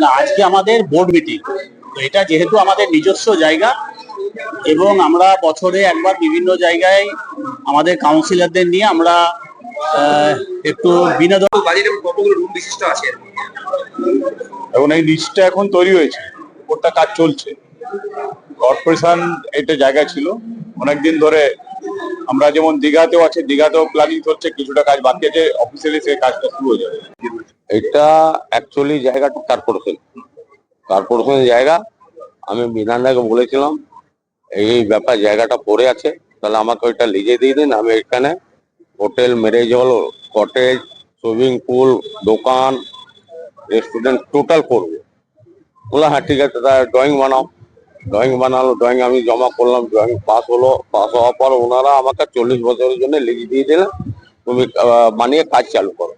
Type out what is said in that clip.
না, আজকে আমাদের বোর্ড মিটিং। তো এটা যেহেতু আমাদের নিজস্ব জায়গা এবং আমরা বছরে একবার বিভিন্ন জায়গায় আমাদের কাউন্সিলরদের নিয়ে আমরা একটু বিনোদন। বাজেটে কতগুলো রুম বিশিষ্ট আছে? এবং এই লিস্টটা এখন তৈরি হয়েছে, ওটা কাজ চলছে। কর্পোরেশন এটা জায়গা ছিল অনেকদিন ধরে। আমরা যেমন দীঘাতেও আছে, দীঘাতেও প্ল্যানিং চলছে, কিছুটা কাজ বাকি আছে, অফিসিয়ালি সেই কাজটা শুরু হয়ে যাবে। এটা অ্যাকচুয়ালি জায়গাটা কর্পোরেশনের জায়গা। আমি বিধানদাকে বলেছিলাম এই ব্যাপার জায়গাটা পড়ে আছে, তাহলে আমাকে ওইটা লিজে দিয়ে দিন, আমি এখানে hotel, marriage hall, cottage, swimming pool, দোকান, রেস্টুরেন্ট টোটাল করবো। বললাম হ্যাঁ ঠিক আছে, তার ড্রয়িং বানাও। ড্রয়িং বানালো, ড্রয়িং আমি জমা করলাম, ড্রয়িং পাস হলো। পাস হওয়ার পর ওনারা আমাকে 40 বছরের জন্য লিজ দিয়ে দিলেন, তুমি বানিয়ে কাজ চালু করো।